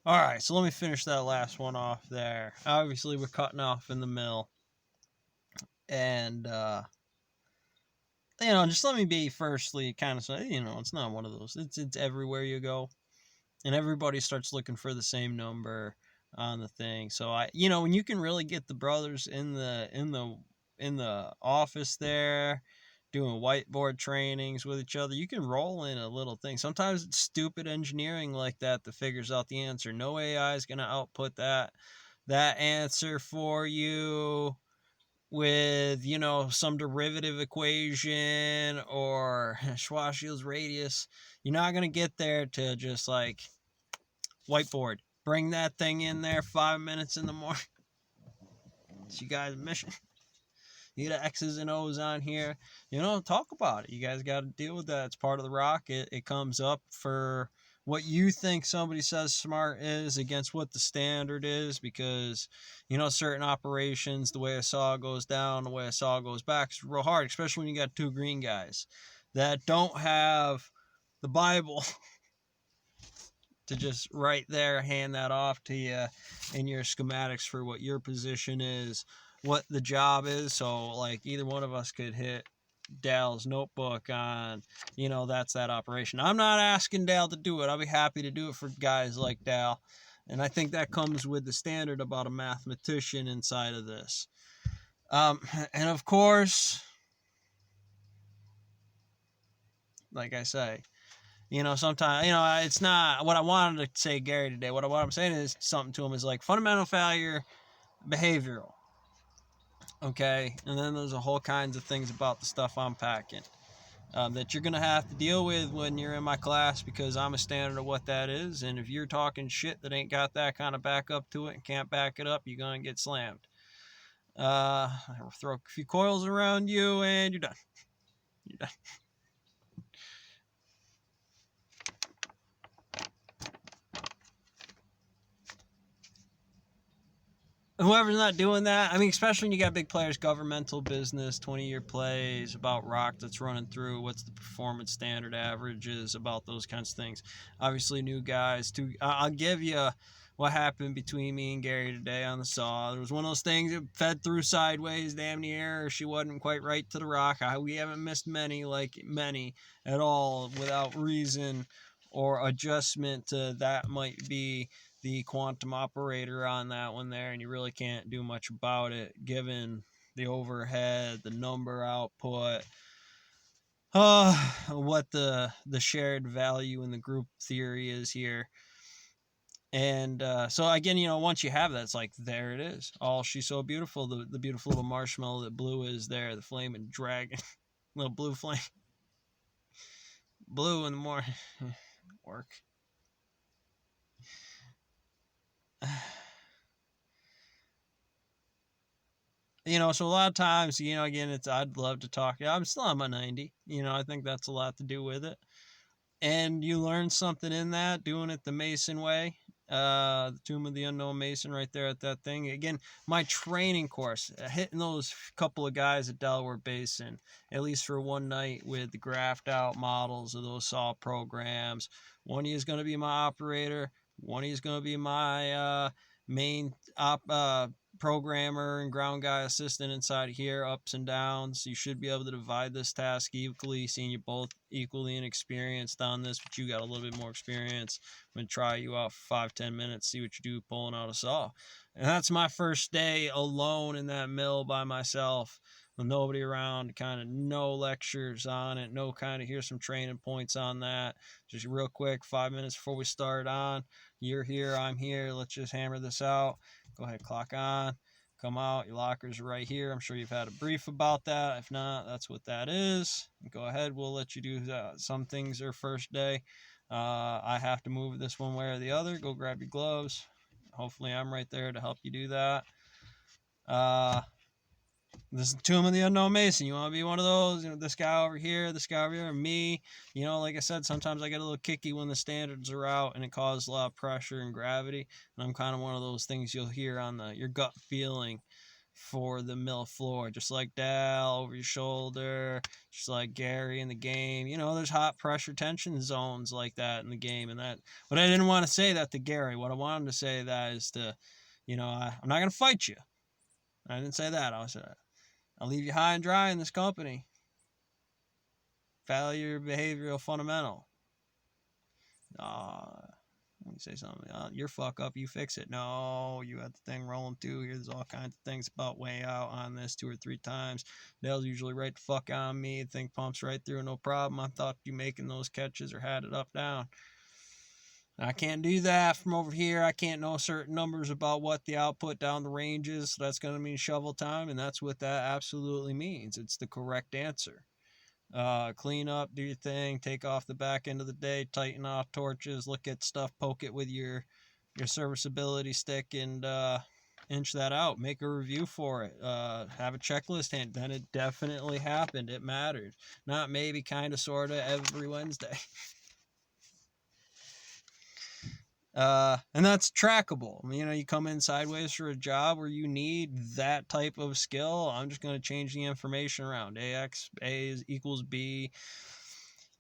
All right, so let me finish that last one off there. Obviously, we're cutting off in the mill, and just let me be firstly kind of say, it's not one of those. It's everywhere you go, and everybody starts looking for the same number on the thing. So when you can really get the brothers in the office there doing whiteboard trainings with each other, you can roll in a little thing. Sometimes it's stupid engineering like that figures out the answer. No AI is going to output that answer for you with some derivative equation or Schwarzschild's radius. You're not going to get there to just like whiteboard, bring that thing in there 5 minutes in the morning. It's you guys' mission. You get X's and O's on here. Talk about it. You guys got to deal with that. It's part of the rock. It comes up for what you think somebody says smart is against what the standard is, because certain operations, the way a saw goes down, the way a saw goes back, is real hard, especially when you got two green guys that don't have the Bible to just right there hand that off to you in your schematics for what your position is, what the job is. So like either one of us could hit Dale's notebook on, that's that operation. I'm not asking Dale to do it. I'll be happy to do it for guys like Dale. And I think that comes with the standard about a mathematician inside of this. And of course, like I say, sometimes, it's not what I wanted to say, Gary, today. What I'm saying is something to him is like fundamental failure, behavioral. Okay. And then there's a whole kinds of things about the stuff I'm packing that you're going to have to deal with when you're in my class, because I'm a standard of what that is. And if you're talking shit that ain't got that kind of backup to it and can't back it up, you're going to get slammed. I'll throw a few coils around you and you're done. You're done. Whoever's not doing that, I mean, especially when you got big players, governmental business, 20-year plays, about rock that's running through, what's the performance standard averages, about those kinds of things. Obviously, new guys. I'll give you what happened between me and Gary today on the saw. There was one of those things that fed through sideways, damn near. She wasn't quite right to the rock. We haven't missed many at all without reason or adjustment to that might be the quantum operator on that one there, and you really can't do much about it given the overhead, the number output, what the shared value in the group theory is here. And so again, once you have that, it's like, there it is. Oh, she's so beautiful. The beautiful little marshmallow that blue is there, the flaming dragon, little blue flame, blue in the morning. Work. So a lot of times, again, I'd love to talk. I'm still on my 90. I think that's a lot to do with it. And you learn something in that, doing it the Mason way. The Tomb of the Unknown Mason right there at that thing. Again, my training course, hitting those couple of guys at Delaware Basin, at least for one night with the graphed out models of those saw programs. One of you is going to be my operator. One of you is going to be my main programmer and ground guy assistant inside here, ups and downs. You should be able to divide this task equally, seeing you both equally inexperienced on this, but you got a little bit more experience. I'm going to try you out for 5-10 minutes, see what you do pulling out a saw. And that's my first day alone in that mill by myself with nobody around, kind of no lectures on it, no kind of here's some training points on that. Just real quick, 5 minutes before we start on. You're here, I'm here, let's just hammer this out. Go ahead, clock on, come out, your lockers are right here. I'm sure you've had a brief about that. If not, that's what that is. Go ahead, we'll let you do that. Some things are first day. I have to move this one way or the other. Go grab your gloves. Hopefully I'm right there to help you do that. This is Tomb of the Unknown Mason. You want to be one of those? This guy over here, this guy over here, me. Like I said, sometimes I get a little kicky when the standards are out and it causes a lot of pressure and gravity. And I'm kind of one of those things you'll hear on your gut feeling. for the mill floor, just like Dal over your shoulder, just like Gary in the game. You know, there's hot pressure tension zones like that in the game, and that. But I didn't want to say that to Gary. What I wanted to say that is to, you know, I'm not gonna fight you. I didn't say that. I said I'll leave you high and dry in this company. Failure behavioral fundamental. Let me say something. Your fuck up, you fix it. No, you had the thing rolling too. Here's all kinds of things about way out on this 2 or 3 times. Dale's usually right the fuck on me. The thing pumps right through, no problem. I thought you making those catches or had it up down. I can't do that from over here. I can't know certain numbers about what the output down the range is. So that's going to mean shovel time, and that's what that absolutely means. It's the correct answer. Clean up, do your thing, take off the back end of the day, tighten off torches, look at stuff, poke it with your serviceability stick, and inch that out. Make a review for it. Have a checklist hand. Then it definitely happened. It mattered. Not maybe, kind of, sort of every Wednesday. And that's trackable. You know, you come in sideways for a job where you need that type of skill. I'm just going to change the information around. A equals B.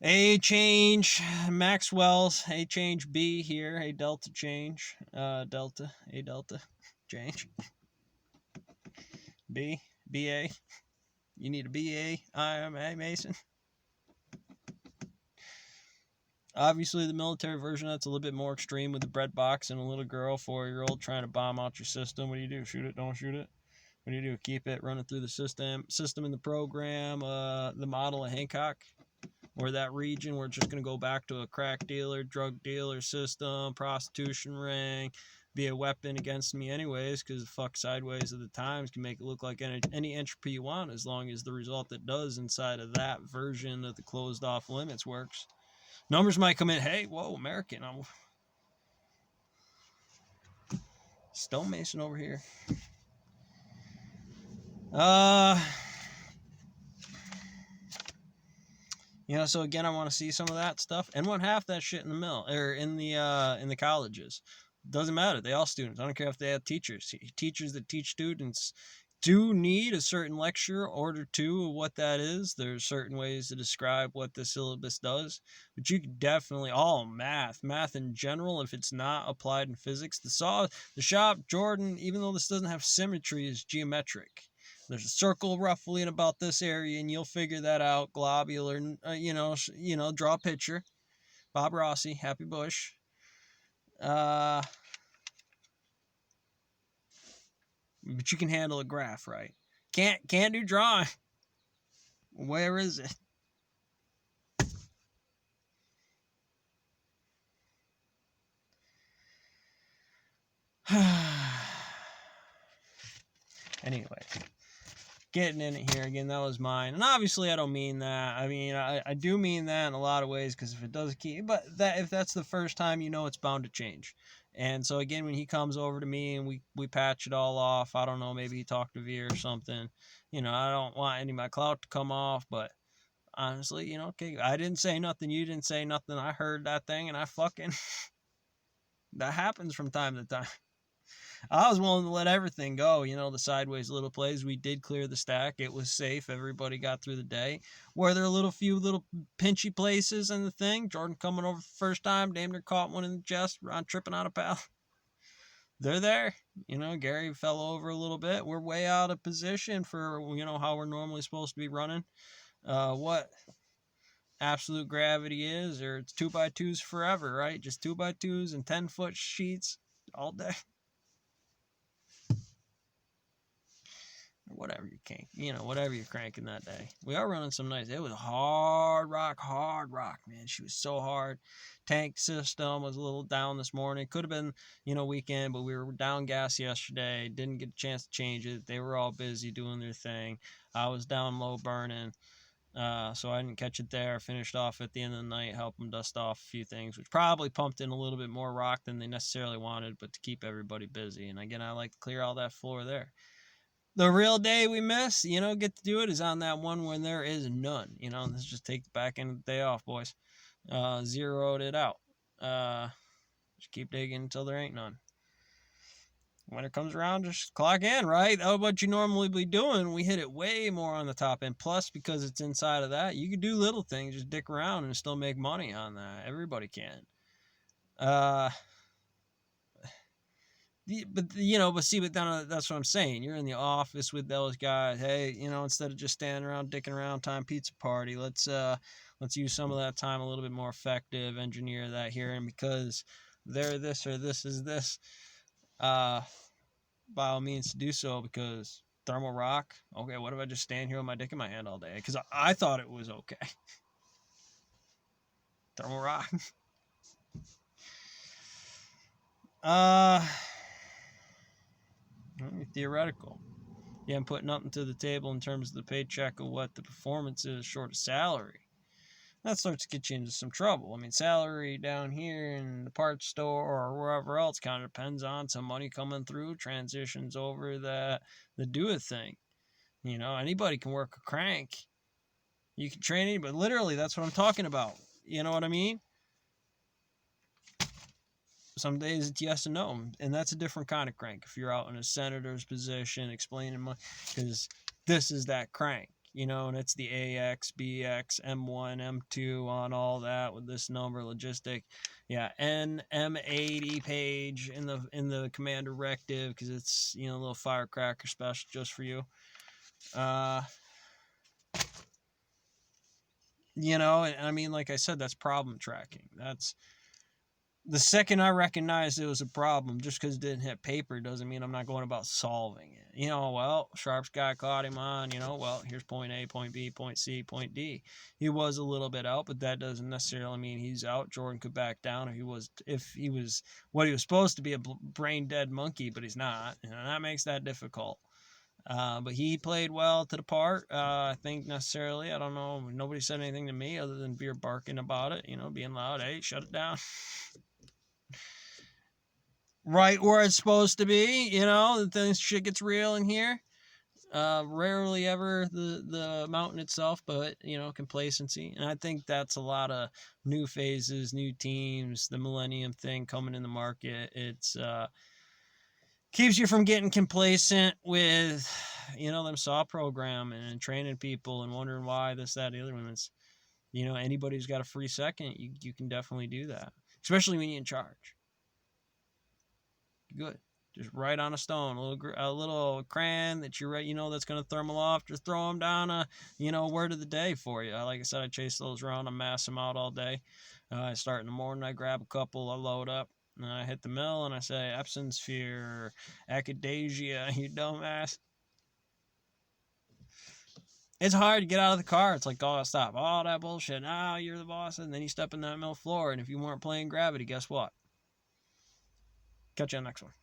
A change Maxwell's. A change B here. A delta change. Delta. A delta change. B. BA. You need a BA. I am a Mason. Obviously, the military version, that's a little bit more extreme with the bread box and a little girl, 4-year-old, trying to bomb out your system. What do? Shoot it? Don't shoot it? What do? Keep it running through the system in the program, the model of Hancock, or that region where it's just going to go back to a crack dealer, drug dealer system, prostitution ring, be a weapon against me anyways, because the fuck sideways of the times can make it look like any entropy you want, as long as the result it does inside of that version of the closed off limits works. Numbers might come in, hey, whoa, American. I'm stonemason over here. You know, so again, I want to see some of that stuff, and want half that shit in the mill or in the colleges. Doesn't matter. They all students. I don't care if they have teachers. Teachers that teach students do need a certain lecture order to what that is. There's certain ways to describe what the syllabus does, but you can definitely all math in general. If it's not applied in physics, the shop Jordan, even though this doesn't have symmetry, is geometric. There's a circle roughly in about this area, and you'll figure that out. Globular, draw a picture. Bob Rossi, Happy Bush. But you can handle a graph, right? Can't do drawing. Where is it? Anyway, getting in it here again, that was mine. And obviously I don't mean that. I mean, I do mean that in a lot of ways, because if it does keep, but if that's the first time, you know, it's bound to change. And so again, when he comes over to me and we patch it all off, I don't know, maybe he talked to Veer or something. You know, I don't want any of my clout to come off, but honestly, you know, okay, I didn't say nothing, you didn't say nothing, I heard that thing, and I fucking that happens from time to time. I was willing to let everything go, you know, the sideways little plays. We did clear the stack. It was safe. Everybody got through the day. Were there a few little pinchy places in the thing? Jordan coming over for the first time, damn near caught one in the chest, Ron tripping on a pal. They're there. You know, Gary fell over a little bit. We're way out of position for, you know, how we're normally supposed to be running. What absolute gravity is, or it's 2x2s forever, right? Just 2x2s and 10-foot sheets all day. Whatever whatever you're cranking that day. We are running some nice. It was hard rock, man. She was so hard. Tank system was a little down this morning. Could have been, weekend, but we were down gas yesterday. Didn't get a chance to change it. They were all busy doing their thing. I was down low burning, so I didn't catch it there. Finished off at the end of the night, help them dust off a few things, which probably pumped in a little bit more rock than they necessarily wanted, but to keep everybody busy. And again, I like to clear all that floor there. The real day we miss, get to do it is on that one when there is none. Let's just take the back end of the day off, boys. Zeroed it out. Just keep digging until there ain't none. when it comes around, just clock in, right? Oh, what you normally be doing, we hit it way more on the top end. Plus, because it's inside of that, you can do little things, just dick around and still make money on that. Everybody can. Uh, but see, but then that's what I'm saying. You're in the office with those guys. Hey, instead of just standing around dicking around, time pizza party. Let's use some of that time a little bit more effective. Engineer that here, and because they're this or this is this, uh, by all means to do so. Because thermal rock. Okay, what if I just stand here with my dick in my hand all day? Because I thought it was okay. Thermal rock. Theoretical. You haven't put nothing to the table in terms of the paycheck of what the performance is short of salary. That starts to get you into some trouble. I mean, salary down here in the parts store or wherever else kind of depends on some money coming through, transitions over the do it thing. Anybody can work a crank. You can train anybody. Literally, that's what I'm talking about. You know what I mean? Some days it's yes and no, and that's a different kind of crank. If you're out in a senator's position explaining because this is that crank, and it's the AX, BX, M1, M2 on all that with this number logistic. Yeah, NM80 page in the command directive because it's a little firecracker special just for you. I mean, like I said, that's problem tracking. That's the second I recognized it was a problem. Just because it didn't hit paper doesn't mean I'm not going about solving it. Well, Sharp's guy caught him on, well, here's point A, point B, point C, point D. He was a little bit out, but that doesn't necessarily mean he's out. Jordan could back down if he was what he was supposed to be, a brain dead monkey, but he's not. And that makes that difficult. But he played well to the part, I think necessarily. I don't know. Nobody said anything to me other than Veer barking about it, being loud. Hey, shut it down. Right where it's supposed to be, then shit gets real in here. Rarely ever the mountain itself, but complacency. And I think that's a lot of new phases, new teams, the millennium thing coming in the market. It's keeps you from getting complacent with them saw program and training people and wondering why this, that, the other one. It's anybody who's got a free second, you can definitely do that, especially when you're in charge. Good. Just right on a stone, a little crayon that you're that's going to thermal off. Just throw them down a word of the day for you. Like I said, I chase those around, I mass them out all day. I start in the morning, I grab a couple, I load up, and I hit the mill and I say Epsom sphere, Acadesia, you dumbass. It's hard to get out of the car. It's like, oh, stop, all that bullshit. Now you're the boss, and then you step in that mill floor, and if you weren't playing gravity, guess what? Catch you on the next one.